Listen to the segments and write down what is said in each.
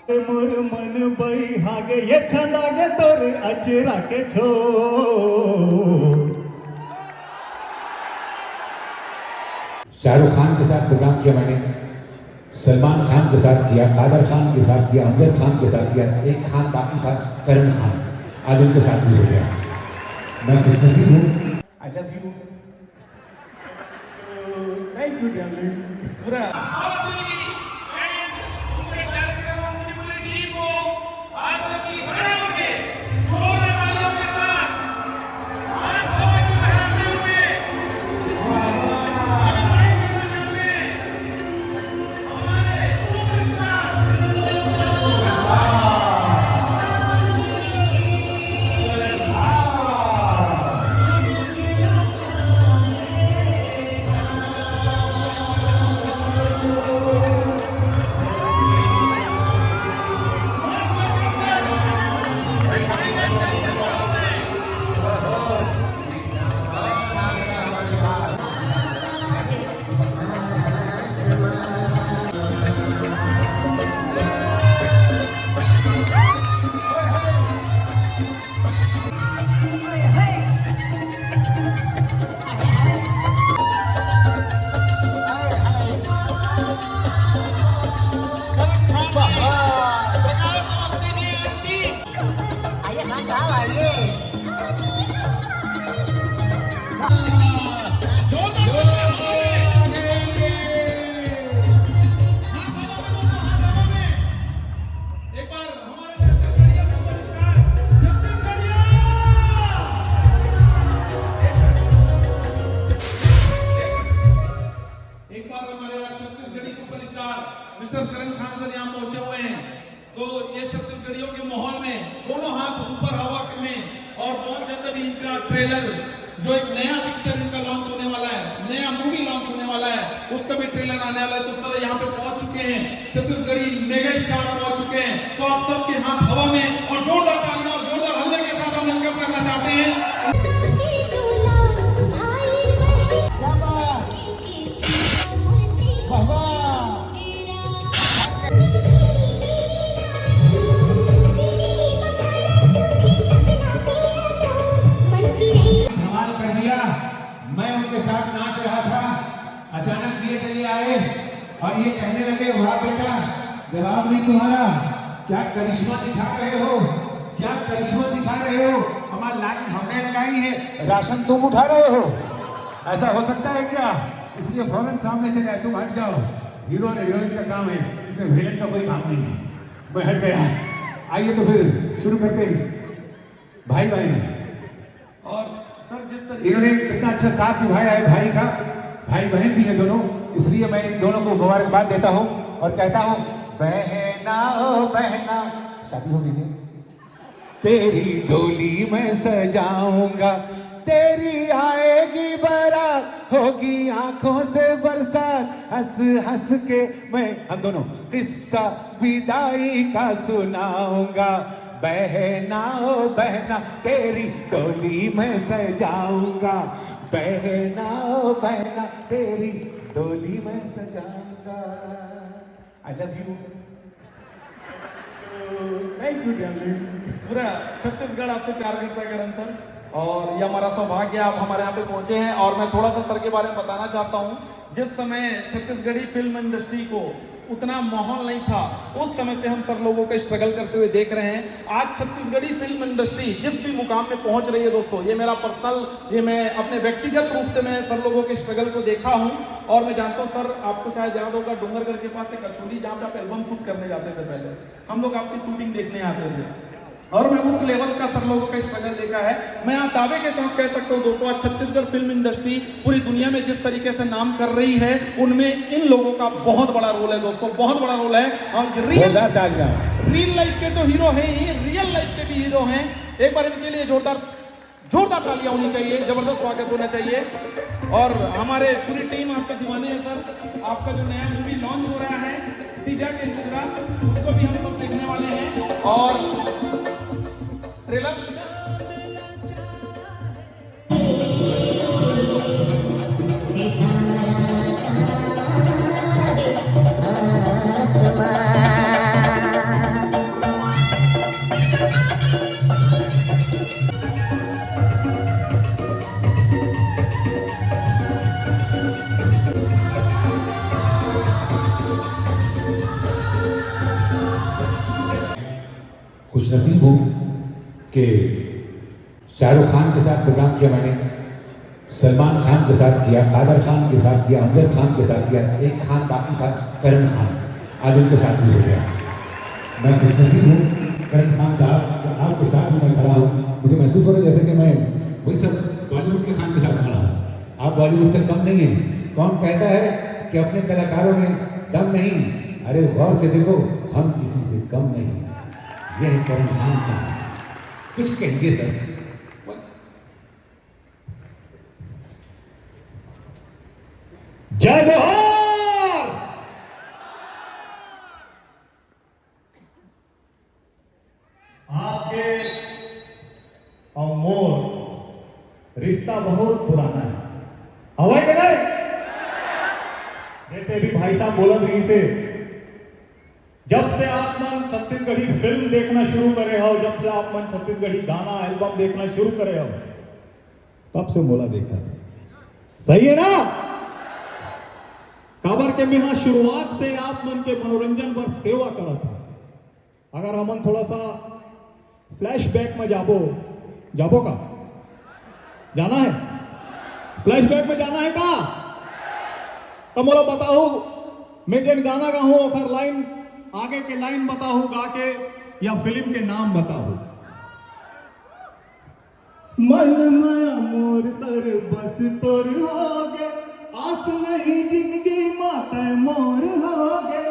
मोर मन बई हागे ये छंदागे तोर अचरा के छो। शाहरुख खान के साथ प्रोग्राम किया मैंने, सलमान खान के साथ किया, कादर खान के साथ किया, अमजद खान के साथ किया, एक खान बाकी था करण खान, आज उनके साथ भी हो गया। मैं खुशनसीब हूँ। आई love you, thank you darling. पूरा मिस्टर करण खान सर यहाँ पहुंचे हुए हैं, तो ये छत्तीसगढ़ियों के माहौल में दोनों हाथ ऊपर हवा में और बहुत जल्द भी इनका ट्रेलर, जो एक नया पिक्चर इनका लॉन्च होने वाला है, नया मूवी लॉन्च होने वाला है, उसका भी ट्रेलर आने वाला है। तो सर यहाँ पे पहुंच चुके हैं, छत्तीसगढ़ी मेगा स्टार पहुंच चुके हैं, तो आप सबके हाथ हवा में और जोरदार तालियां और जोरदार हल्ले के साथ हम वेलकम करना चाहते हैं। मैं उनके साथ नाच रहा था, अचानक ये चले आए और ये कहने लगे, वाह बेटा जवाब नहीं तुम्हारा, क्या करिश्मा दिखा रहे हो, क्या करिश्मा दिखा रहे हो, हमारी लाइन हमने लगाई है, राशन तुम उठा रहे हो, ऐसा हो सकता है क्या? इसलिए फौरन सामने चले आए, तुम हट जाओ, हीरो और हीरोइन का काम है, इसमें विलेन का कोई काम नहीं है। मैं हट गया। आइए तो फिर शुरू करते हैं भाई बहन। और इन्होंने कितना अच्छा साथ निभाया है भाई का, भाई बहन भी है दोनों, इसलिए मैं इन दोनों को मुबारकबाद देता हूँ और कहता हूँ, बहना ओ बहना, शादी हो गई, तेरी डोली में सजाऊंगा, तेरी आएगी बारात, होगी आंखों से बरसात, हंस हंस के मैं हम दोनों किस्सा विदाई का सुनाऊंगा, बहना ओ बहना तेरी डोली में सजाऊंगा, बहना ओ बहना तेरी डोली में सजाऊंगा। I love you, thank you darling. पूरा छत्तीसगढ़ आपसे प्यार करता है करण सर, और ये हमारा सौभाग्य आप हमारे यहाँ पे पहुंचे हैं। और मैं थोड़ा सा सर के बारे में बताना चाहता हूँ, जिस समय छत्तीसगढ़ी फिल्म इंडस्ट्री को उतना माहौल नहीं था, उस समय से हम सर लोगों का स्ट्रगल करते हुए देख रहे हैं। आज छत्तीसगढ़ी फिल्म इंडस्ट्री जिस भी मुकाम में पहुंच रही है दोस्तों, ये मेरा पर्सनल, ये मैं अपने व्यक्तिगत रूप से मैं सर लोगों के स्ट्रगल को देखा हूं। और मैं जानता हूं सर, आपको शायद याद होगा डोंगरगढ़ के पास एक कचौली, जहां पे आप एल्बम शूट करने जाते थे, पहले हम लोग आपकी शूटिंग देखने आते थे, और मैं उस लेवल का सब लोगों का स्ट्रगल देखा है। मैं यहाँ दावे के साथ कह सकता हूँ दोस्तों, आज छत्तीसगढ़ फिल्म इंडस्ट्री पूरी दुनिया में जिस तरीके से नाम कर रही है, उनमें इन लोगों का बहुत बड़ा रोल है दोस्तों, बहुत बड़ा रोल है। और रियल लाइफ के तो हीरो हैं ही, रियल लाइफ के भी हीरो हैं। एक बार इनके लिए जोरदार तालियां होनी चाहिए, जबरदस्त स्वागत होना चाहिए। और हमारे पूरी टीम आपका दीवाने है सर। आपका जो नया मूवी लॉन्च हो रहा है तीजा के टुकड़ा, उसको भी हम सब देखने वाले हैं। और ट्रेलर आसमान खुशनसीब हूँ कि शाहरुख खान के साथ प्रोग्राम किया मैंने, सलमान खान के साथ किया, कादर खान के साथ किया, अमजद खान के साथ किया, एक खान बाकी था करण खान, आज उनके साथ भी हो गया। मैं खुशनसीब हूँ करण खान साहब, आपके साथ भी मैं खड़ा हूँ। मुझे महसूस हो रहा है जैसे कि मैं वही सब बॉलीवुड के खान के साथ खड़ा हूँ। आप बॉलीवुड से कम नहीं हैं। कौन कहता है कि अपने कलाकारों में दम नहीं? अरे गौर से देखो, हम किसी से कम नहीं। यह है करण खान साहब, कुछ कहेंगे सर? जय जोहार। आपके और मोर रिश्ता बहुत पुराना है, हवा के नहीं? जैसे भी भाई साहब बोला रही से, जब से आप मन छत्तीसगढ़ी फिल्म देखना शुरू करे हो, जब से आप मन छत्तीसगढ़ी गाना एल्बम देखना शुरू करे हो, तब से मोला देखा था। सही है ना? काबर के बिना शुरुआत से आप मन के मनोरंजन पर सेवा करा था। अगर हम थोड़ा सा फ्लैशबैक में जाबो का जाना है, फ्लैशबैक में जाना है का? तो मोला बताओ, मैं जिन गाना गाऊं और लाइन आगे के लाइन बताओ गा के, या फिल्म के नाम बताओ। मन माया मोर सर बस तोर हो गे, आस नहीं जिंदगी माता मोर हो गे,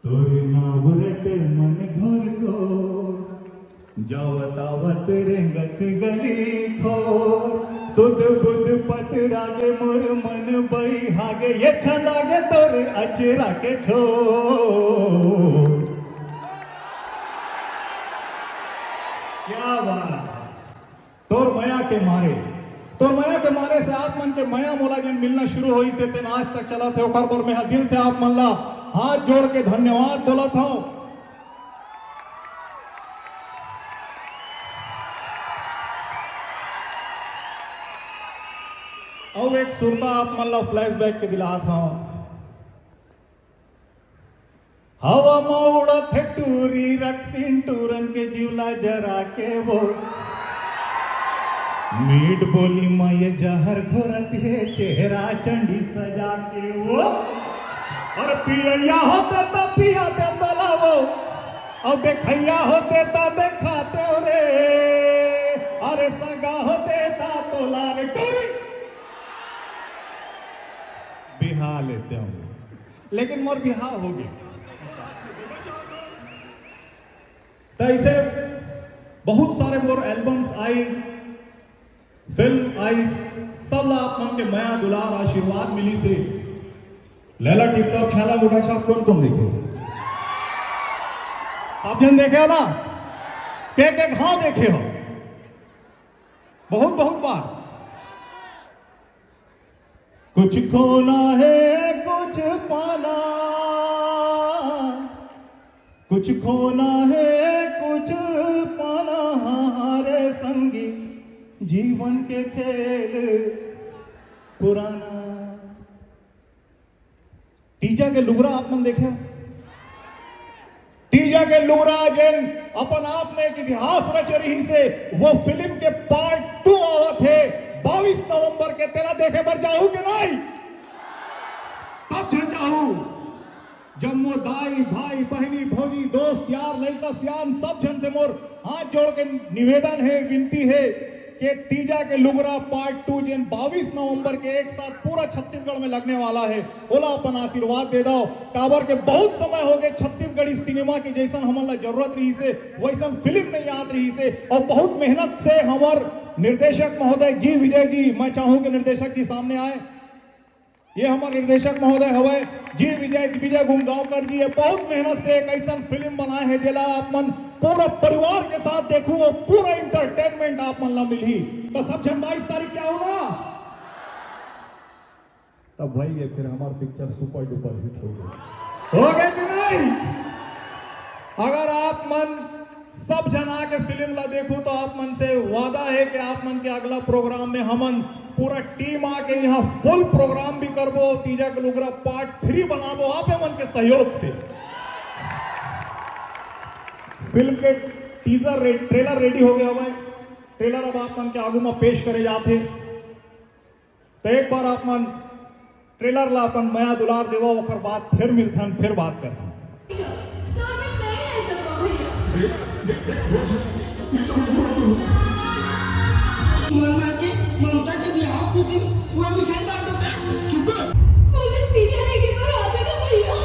तोर नाव रटे मन घर को, जावत आवत रेंगत गली खो, सुध बुध पत रागे मोर मन बई हागे, ये छंदागे तोर अचरा के छो। क्या बात! तोर माया के मारे, तोर माया के मारे से आप मन के माया मोला जन मिलना शुरू हुई से तेन आज तक चला थे, ओकर पर मैं दिल से आप मन ला हाथ जोड़ के धन्यवाद बोला था। अब एक सुरता आप मन ला फ्लैशबैक के दिला था। हवा मौड़ा थे टूरी रक्सिन टूरन के जीवला जरा के वो, मीट बोली मय जहर घोरत है चेहरा चंडी सजा के वो, और पिया होते तो पियाते तलावो, और देखैया होते तो देखाते रे, अरे सगा होते तो लारे टूरी बिहा लेते हूँ, लेकिन मोर बिहा हो गया। तो ऐसे बहुत सारे मोर एल्बम्स आई, फिल्म आई, सब आप मन के माया दुलार आशीर्वाद मिली से। लैला टिपटॉप शाला गुटा साहब कौन कौन देखे? सब जन देखे हो ना? के हाँ देखे हो, बहुत बहुत बार। कुछ खोना है कुछ पाना, कुछ खोना है कुछ पाना, हारे संगी जीवन के खेल पुराना। तीजा के लुगरा आप मन देखे? तीजा के लुगरा जिन अपन आप में एक इतिहास रच रही से, वो फिल्म के पार्ट 2 आवत है 22 नवंबर के। तेरा देखे बर जाऊं कि नहीं? सब जन जाऊं। जब मोर दाई भाई बहनी भौजी दोस्त यार लड़का सियान सब जन से मोर हाथ जोड़ के निवेदन है, विनती है कि तीजा के लुगरा पार्ट 2 जिन 22 नवंबर के एक साथ पूरा छत्तीसगढ़ में लगने वाला है, बोला अपन आशीर्वाद दे दो। काबर के बहुत समय हो गए छत्तीसगढ़ी सिनेमा की जैसन हमला जरूरत रही से, वैसन फिल्म नहीं याद रही से, और बहुत मेहनत से हमार निर्देशक महोदय जी विजय जी, मैं चाहूं कि निर्देशक जी सामने आए। ये हमारे निर्देशक महोदय हवे जी विजय गुमगांवकर जी, ये बहुत मेहनत से एक ऐसा फिल्म बनाए हैं जिला आप मन पूरा परिवार के साथ देखूं और पूरा इंटरटेनमेंट आप मन ला मिली। तो सब जन 22 तारीख क्या होगा? तब भाई ये फिर हमारा पिक्चर सुपर डुपर हिट हो गए कि नहीं? अगर आप मन सब जन आके फिल्म ला देखो तो आप मन से वादा है कि आप मन के अगला प्रोग्राम में हमन पूरा टीम आके यहाँ फुल प्रोग्राम भी करबो, तीजा के लुगरा पार्ट 3 बनाबो आपे मन के सहयोग से। फिल्म के ट्रेलर रेडी हो गया हुआ ट्रेलर अब आप मन के आगू में पेश करे जाते तो एक बार आप मन ट्रेलर ला अपन माया दुलार देवा ओकर बाद फिर मिलथन फिर बात करथन। ममता के बिहार खुशी पूरा मिठाई बांट दो का चुप मुझे पीछे लेके पर आवे ना भैया।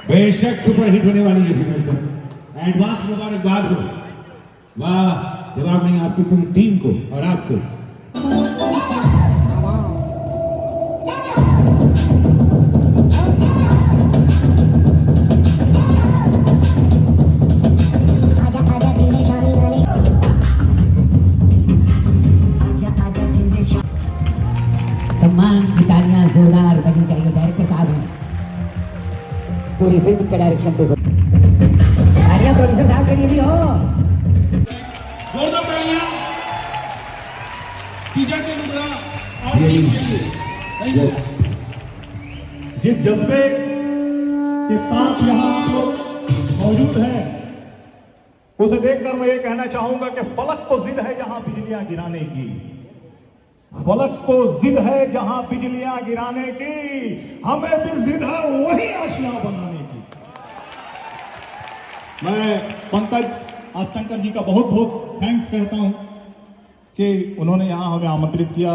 बेशक सुपर हिट होने वाली है फिल्म। एडवांस मुबारकबाद हो। वाह, जवाब नहीं आपकी पूरी टीम को और आपको। सम्मान की तालियां जोरदार बजनी चाहिए डायरेक्टर साहब हैं पूरी फिल्म के डायरेक्शन पे तालियां प्रोड्यूसर साहब के लिए भी हो जोरदार तालियां पीजा के लुगड़ा और टीम के लिए। Thank you. जिस जज्बे के साथ यहाँ आप लोग मौजूद हैं उसे देखकर मैं ये कहना चाहूंगा कि फलक को जिद है जहां बिजलियां गिराने की, फलक को जिद है जहां बिजलियां गिराने की, हमें भी जिद है वही आशियां बनाने की। मैं पंकज आस्तंकर जी का बहुत बहुत थैंक्स कहता हूं कि उन्होंने यहां हमें आमंत्रित किया।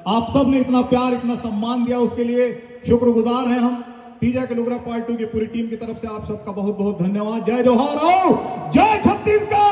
आप सब ने इतना प्यार इतना सम्मान दिया उसके लिए शुक्रगुजार हैं हम। तीजा के लुगरा पार्ट 2 की पूरी टीम की तरफ से आप सबका बहुत बहुत धन्यवाद। जय जोहार और जय छत्तीसगढ़।